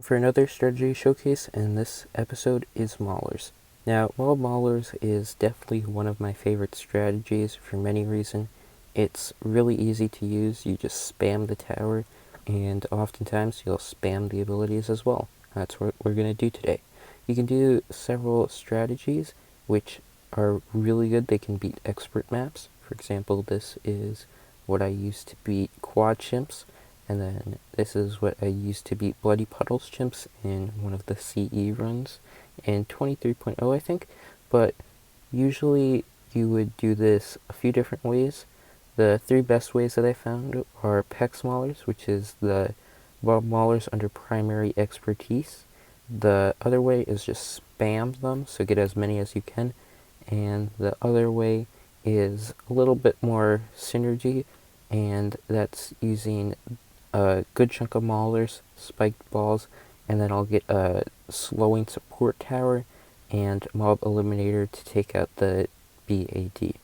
For another strategy showcase, and this episode is Maulers. Now, Moab Maulers is definitely one of my favorite strategies for many reasons. It's really easy to use. You just spam the tower, and oftentimes you'll spam the abilities as well. That's what we're going to do today. You can do several strategies which are really good. They can beat expert maps. For example, this is what I used to beat quad chimps. And then this is what I used to beat Bloody Puddles chimps in one of the CE runs in 23.0, I think. But usually you would do this a few different ways. The three best ways that I found are Pex Maulers, which is the Moab Maulers under primary expertise. The other way is just spam them, so get as many as you can. And the other way is a little bit more synergy, and that's using a good chunk of maulers, spiked balls, and then I'll get a slowing support tower and mob eliminator to take out the BAD.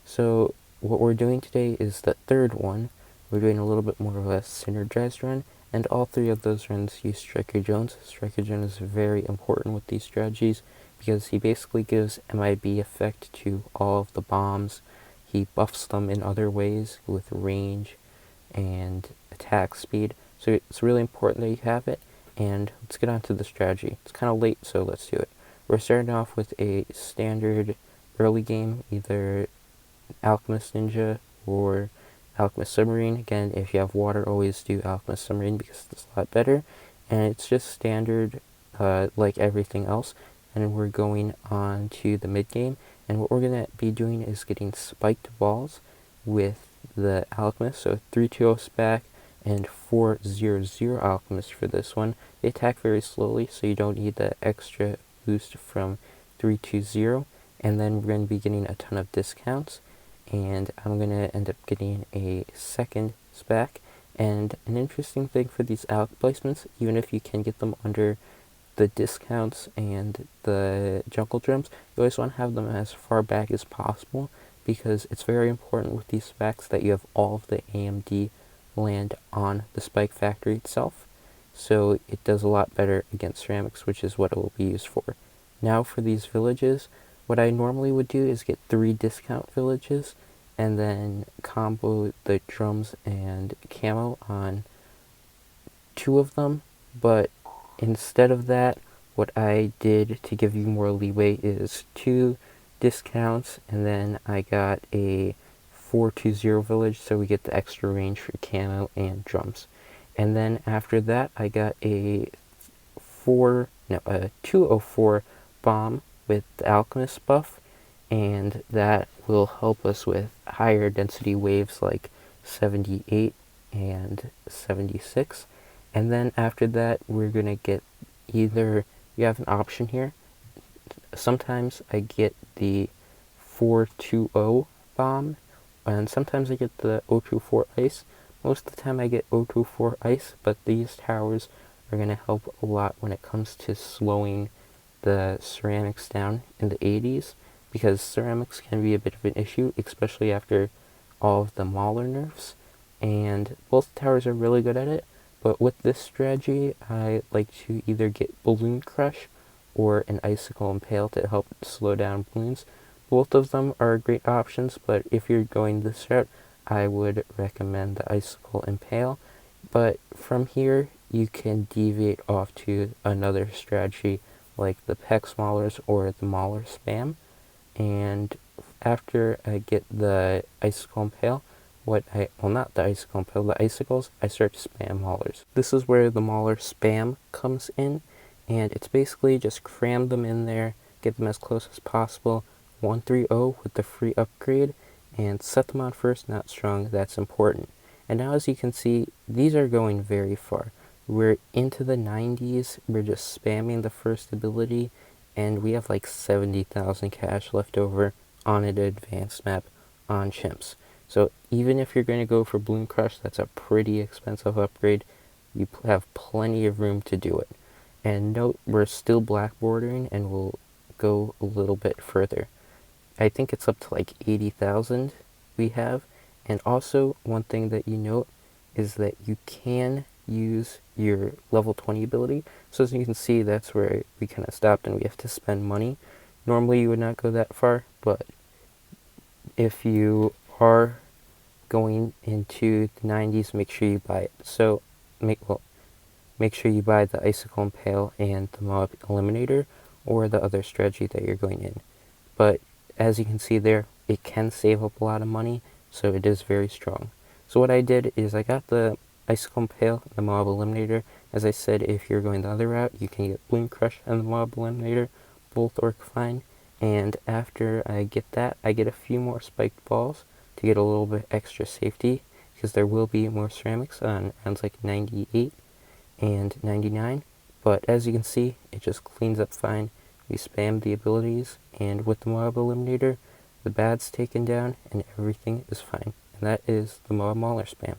So what we're doing today is the third one. We're doing a little bit more of a synergized run, and all three of those runs use Striker Jones. Striker Jones is very important with these strategies because he basically gives MIB effect to all of the bombs. He buffs them in other ways with range and attack speed, so it's really important that you have it. And let's get on to the strategy. It's kind of late, so let's do it. We're starting off with a standard early game, either Alchemist Ninja or Alchemist Submarine. Again, if you have water, always do Alchemist Submarine because it's a lot better. And it's just standard like everything else. And we're going on to the mid game, and what we're going to be doing is getting spiked balls with the Alchemist, so 320 spec and 400 Alchemist for this one. They attack very slowly, so you don't need the extra boost from 320, and then we're going to be getting a ton of discounts, and I'm going to end up getting a second spec. And an interesting thing for these Alch placements, even if you can get them under the discounts and the jungle drums, you always want to have them as far back as possible, because it's very important with these specs that you have all of the AMD land on the spike factory itself, so it does a lot better against ceramics, which is what it will be used for. Now for these villages, what I normally would do is get 3 discount villages and then combo the drums and camo on 2 of them, but instead of that, what I did to give you more leeway is 2 discounts, and then I got a 420 village, so we get the extra range for camo and drums. And then after that, I got a 204 bomb with the Alchemist buff, and that will help us with higher density waves like 78 and 76. And then after that, we're gonna get either, you have an option here. Sometimes I get the 420 bomb, and sometimes I get the 024 ice. Most of the time I get 024 ice, but these towers are going to help a lot when it comes to slowing the ceramics down in the 80s, because ceramics can be a bit of an issue, especially after all of the mauler nerfs, and both towers are really good at it. But with this strategy, I like to either get Balloon Crush or an Icicle Impale to help slow down Bloons. Both of them are great options, but if you're going this route, I would recommend the Icicle Impale. But from here, you can deviate off to another strategy like the Pex Maulers or the Mauler Spam. And after I get the Icicle Impale, not the Icicle Impale, the Icicles, I start to spam Maulers. This is where the Mauler Spam comes in, and it's basically just cram them in there, get them as close as possible, 130 with the free upgrade, and set them on first, not strong. That's important. And now, as you can see, these are going very far. We're into the 90s, we're just spamming the first ability, and we have like 70,000 cash left over on an advanced map on chimps. So even if you're going to go for Balloon Crush, that's a pretty expensive upgrade. You have plenty of room to do it. And note, we're still black bordering, and we'll go a little bit further. I think it's up to like 80,000 we have. And also, one thing that you note is that you can use your level 20 ability. So as you can see, that's where we kind of stopped and we have to spend money. Normally you would not go that far, but if you are going into the 90s, make sure you buy it. So make sure you buy the Icicle Impale and the Mob Eliminator, or the other strategy that you're going in. But as you can see there, it can save up a lot of money, so it is very strong. So what I did is I got the Icicle Impale and the Mob Eliminator. As I said, if you're going the other route, you can get Bloon Crush and the Mob Eliminator. Both work fine. And after I get that, I get a few more spiked balls to get a little bit extra safety, because there will be more ceramics on rounds like 98 and 99. But as you can see, it just cleans up fine. We spam the abilities, and with the Mob Eliminator, the bad's taken down and everything is fine. And that is the Moab Mauler spam.